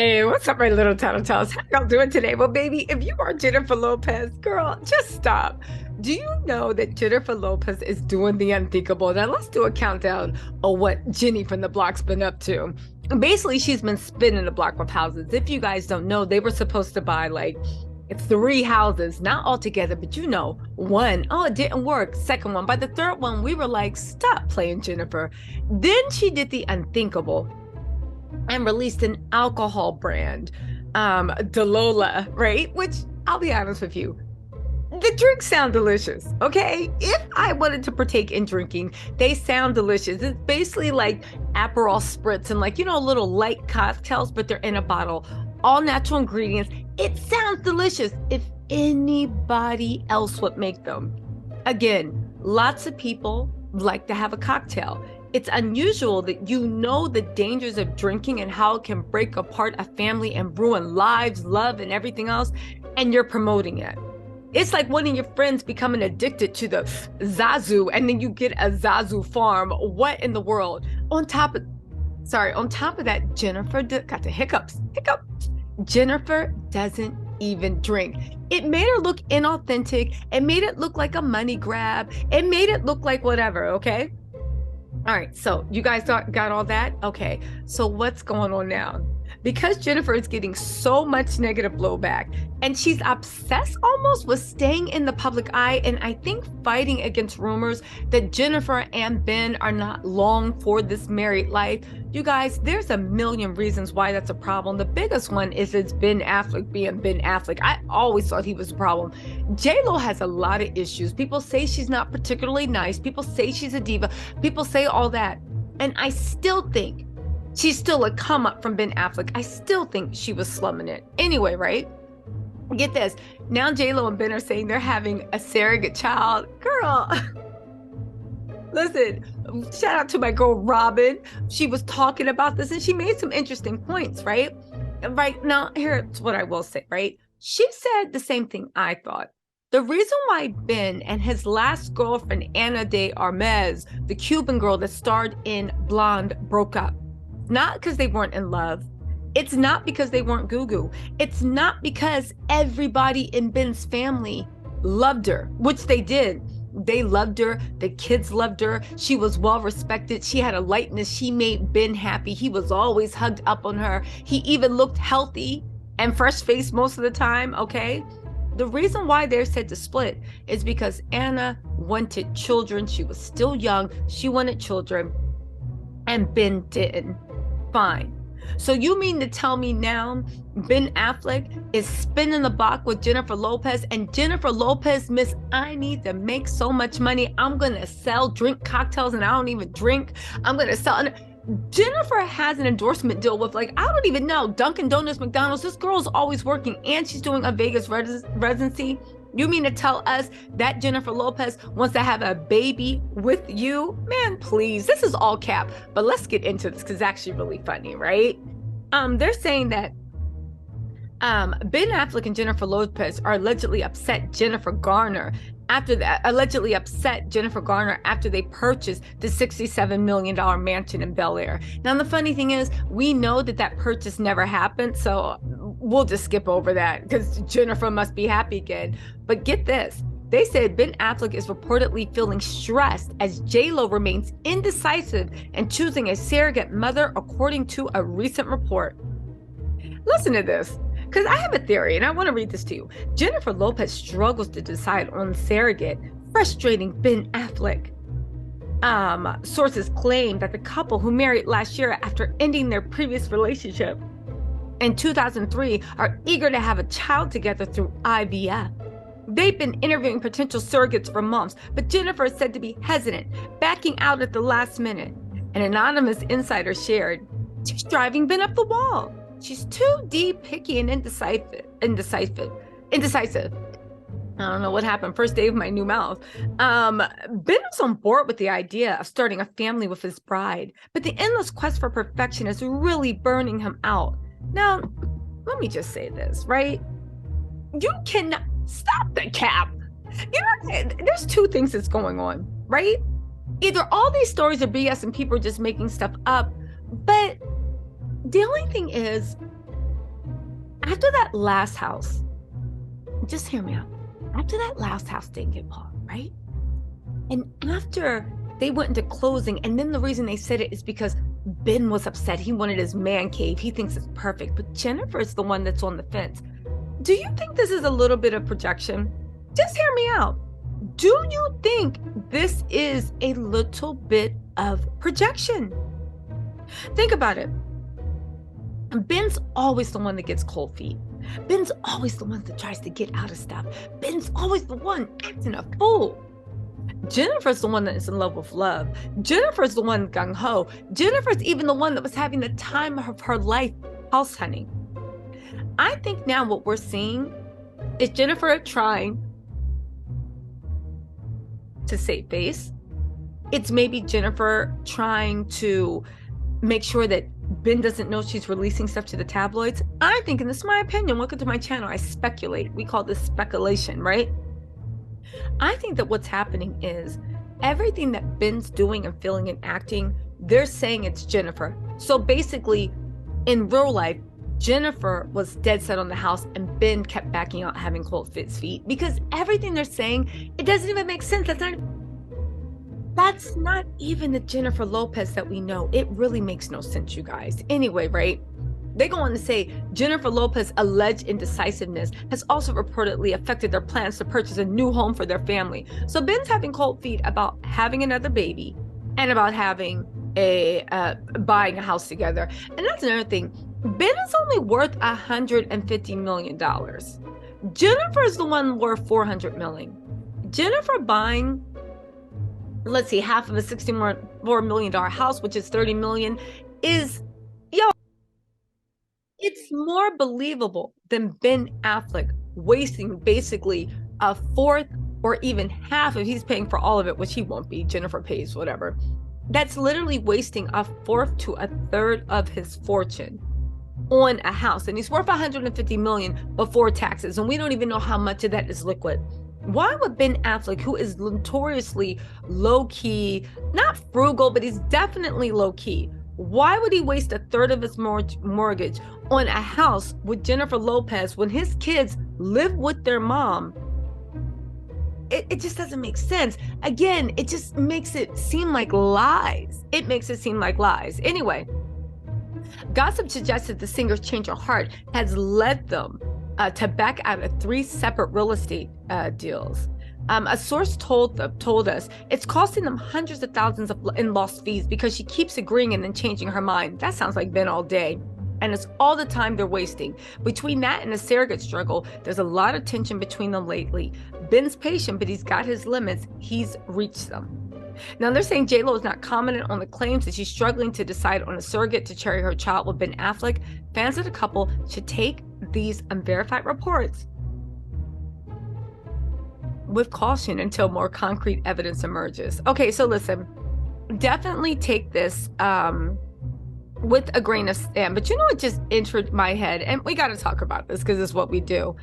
Hey, what's up, my little Tattle Tells? How y'all doing today? Well, baby, if you are Jennifer Lopez, girl, just stop. Do you know that Jennifer Lopez is doing the unthinkable? Now, let's do a countdown of what Jenny from the block's been up to. Basically, she's been spinning the block with houses. If you guys don't know, they were supposed to buy like three houses, not all together, but one, oh, it didn't work. Second one, by the third one, we were like, stop playing Jennifer. Then she did the unthinkable and released an alcohol brand, Delola, right? Which I'll be honest with you, the drinks sound delicious, okay? If I wanted to partake in drinking, they sound delicious. It's basically like Aperol spritz and like, little light cocktails, but they're in a bottle, all natural ingredients. It sounds delicious if anybody else would make them. Again, lots of people like to have a cocktail. It's unusual that you know the dangers of drinking and how it can break apart a family and ruin lives, love, and everything else, and you're promoting it. It's like one of your friends becoming addicted to the Zazu, and then you get a Zazu farm. What in the world? On top of that, Jennifer got the hiccups. Jennifer doesn't even drink. It made her look inauthentic. It made it look like a money grab. It made it look like whatever, okay? All right, so you guys got all that? Okay, so what's going on now? Because Jennifer is getting so much negative blowback and she's obsessed almost with staying in the public eye, and I think fighting against rumors that Jennifer and Ben are not long for this married life. You guys, there's a million reasons why that's a problem. The biggest one is it's Ben Affleck being Ben Affleck. I always thought he was a problem. J-Lo has a lot of issues. People say she's not particularly nice. People say she's a diva. People say all that. And I still think she's still a come up from Ben Affleck. I still think she was slumming it. Anyway, right? Get this. Now J-Lo and Ben are saying they're having a surrogate child. Girl, listen, shout out to my girl Robin. She was talking about this and she made some interesting points, right? Right now, here's what I will say, right? She said the same thing I thought. The reason why Ben and his last girlfriend, Ana de Armas, the Cuban girl that starred in Blonde, broke up, not because they weren't in love. It's not because they weren't goo-goo. It's not because everybody in Ben's family loved her, which they did. They loved her. The kids loved her. She was well respected. She had a lightness. She made Ben happy. He was always hugged up on her. He even looked healthy and fresh-faced most of the time, okay? The reason why they're said to split is because Anna wanted children. She was still young. She wanted children, and Ben didn't. Fine. So you mean to tell me now Ben Affleck is spinning the block with Jennifer Lopez, and Jennifer Lopez, miss, I need to make so much money. I'm going to drink cocktails, and I don't even drink. I'm going to sell. Jennifer has an endorsement deal with, like, I don't even know, Dunkin' Donuts, McDonald's. This girl's always working, and she's doing a Vegas residency. You mean to tell us that Jennifer Lopez wants to have a baby with you? Man, please. This is all cap. But let's get into this because it's actually really funny, right? They're saying that Ben Affleck and Jennifer Lopez are allegedly upset Jennifer Garner after they purchased the $67 million mansion in Bel Air. Now, the funny thing is, we know that purchase never happened, so we'll just skip over that because Jennifer must be happy again. But get this. They said Ben Affleck is reportedly feeling stressed as J-Lo remains indecisive and choosing a surrogate mother, according to a recent report. Listen to this, because I have a theory and I want to read this to you. Jennifer Lopez struggles to decide on surrogate, frustrating Ben Affleck. Sources claim that the couple who married last year after ending their previous relationship in 2003 are eager to have a child together through IVF. They've been interviewing potential surrogates for months, but Jennifer is said to be hesitant, backing out at the last minute. An anonymous insider shared, she's driving Ben up the wall. She's too deep, picky, and indecisive. I don't know what happened. First day of my new mouth. Ben was on board with the idea of starting a family with his bride, but the endless quest for perfection is really burning him out. Now, let me just say this, right? You cannot stop the cap. There's two things that's going on, right? Either all these stories are BS and people are just making stuff up, but the only thing is, after that last house, just hear me out. After that last house didn't get bought, right? And after they went into closing, and then the reason they said it is because Ben was upset. He wanted his man cave. He thinks it's perfect. But Jennifer is the one that's on the fence. Do you think this is a little bit of projection? Just hear me out. Do you think this is a little bit of projection? Think about it. Ben's always the one that gets cold feet. Ben's always the one that tries to get out of stuff. Ben's always the one acting a fool. Jennifer's the one that is in love with love. Jennifer's the one gung-ho. Jennifer's even the one that was having the time of her life house hunting. I think now what we're seeing is Jennifer trying to save face. It's maybe Jennifer trying to make sure that Ben doesn't know she's releasing stuff to the tabloids. I think, and this is my opinion, welcome to my channel, I speculate. We call this speculation, right? I think that what's happening is everything that Ben's doing and feeling and acting, they're saying it's Jennifer. So basically, in real life, Jennifer was dead set on the house and Ben kept backing out, having cold feet, because everything they're saying, it doesn't even make sense. That's not even the Jennifer Lopez that we know. It really makes no sense, you guys. Anyway, right? They go on to say Jennifer Lopez's alleged indecisiveness has also reportedly affected their plans to purchase a new home for their family. So Ben's having cold feet about having another baby and about having buying a house together. And that's another thing. Ben is only worth $150 million. Jennifer's the one worth $400 million. Jennifer buying, let's see, half of a $64 million house, which is $30 million, is, it's more believable than Ben Affleck wasting basically a fourth or even half, if he's paying for all of it, which he won't be, Jennifer pays, whatever. That's literally wasting a fourth to a third of his fortune on a house. And he's worth $150 million before taxes. And we don't even know how much of that is liquid. Why would Ben Affleck, who is notoriously low-key, not frugal, but he's definitely low-key, why would he waste a third of his mortgage on a house with Jennifer Lopez when his kids live with their mom? It just doesn't make sense. Again, it just makes it seem like lies. It makes it seem like lies. Anyway, gossip suggests that the singer's change of heart has led them to back out of 3 separate real estate deals. A source told us it's costing them hundreds of thousands in lost fees because she keeps agreeing and then changing her mind. That sounds like Ben all day. And it's all the time they're wasting. Between that and the surrogate struggle, there's a lot of tension between them lately. Ben's patient, but he's got his limits. He's reached them. Now they're saying J-Lo is not commenting on the claims that she's struggling to decide on a surrogate to carry her child with Ben Affleck. Fans of the couple should take these unverified reports with caution until more concrete evidence emerges. Okay, so listen, definitely take this with a grain of sand. But you know what just entered my head? And we got to talk about this because it's what we do.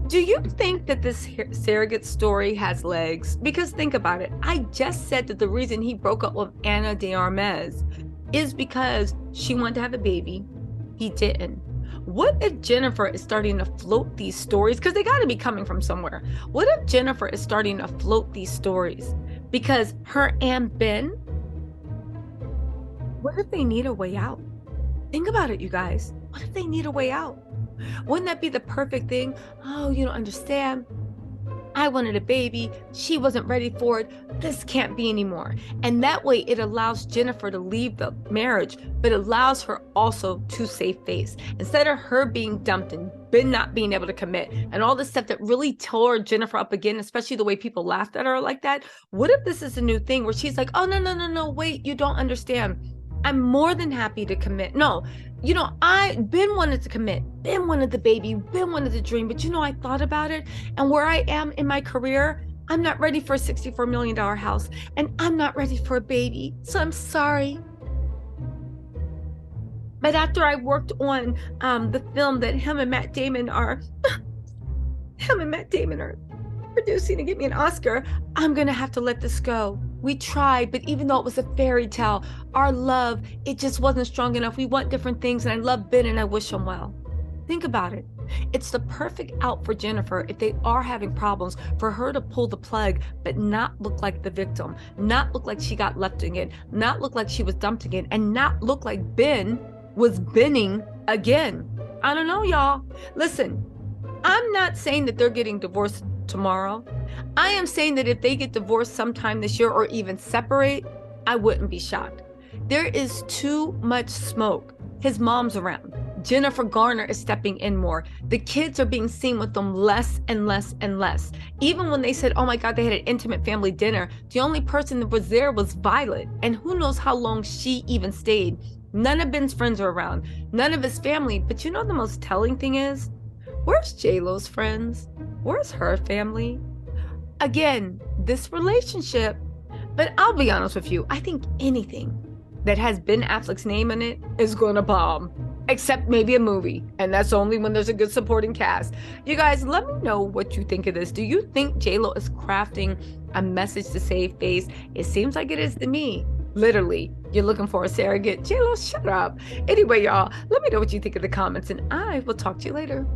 Do you think that this surrogate story has legs? Because think about it. I just said that the reason he broke up with Ana de Armas is because she wanted to have a baby. He didn't. What if Jennifer is starting to float these stories? Because they got to be coming from somewhere. What if Jennifer is starting to float these stories because her and Ben, what if they need a way out? Think about it, you guys. What if they need a way out? Wouldn't that be the perfect thing? Oh, you don't understand. I wanted a baby. She wasn't ready for it. This can't be anymore. And that way it allows Jennifer to leave the marriage, but allows her also to save face. Instead of her being dumped and Ben not being able to commit and all this stuff that really tore Jennifer up again, especially the way people laughed at her like that. What if this is a new thing where she's like, oh, no, wait, you don't understand. I'm more than happy to commit. No, you know, Ben wanted to commit. Ben wanted the baby. Ben wanted the dream. But you know, I thought about it. And where I am in my career, I'm not ready for a $64 million house. And I'm not ready for a baby. So I'm sorry. But after I worked on the film that him and Matt Damon are producing to get me an Oscar, I'm going to have to let this go. We tried, but even though it was a fairy tale, our love, it just wasn't strong enough. We want different things, and I love Ben and I wish him well. Think about it. It's the perfect out for Jennifer if they are having problems for her to pull the plug, but not look like the victim, not look like she got left again, not look like she was dumped again, and not look like Ben was binning again. I don't know, y'all. Listen, I'm not saying that they're getting divorced tomorrow. I am saying that if they get divorced sometime this year or even separate, I wouldn't be shocked. There is too much smoke. His mom's around. Jennifer Garner is stepping in more. The kids are being seen with them less and less and less. Even when they said, oh my God, they had an intimate family dinner, the only person that was there was Violet. And who knows how long she even stayed. None of Ben's friends are around. None of his family. But you know the most telling thing is? Where's J-Lo's friends? Where's her family? Again, this relationship, but I'll be honest with you, I think anything that has Ben Affleck's name in it is going to bomb, except maybe a movie. And that's only when there's a good supporting cast. You guys, let me know what you think of this. Do you think J-Lo is crafting a message to save face? It seems like it is to me. Literally, you're looking for a surrogate. J-Lo, shut up. Anyway, y'all, let me know what you think in the comments, and I will talk to you later.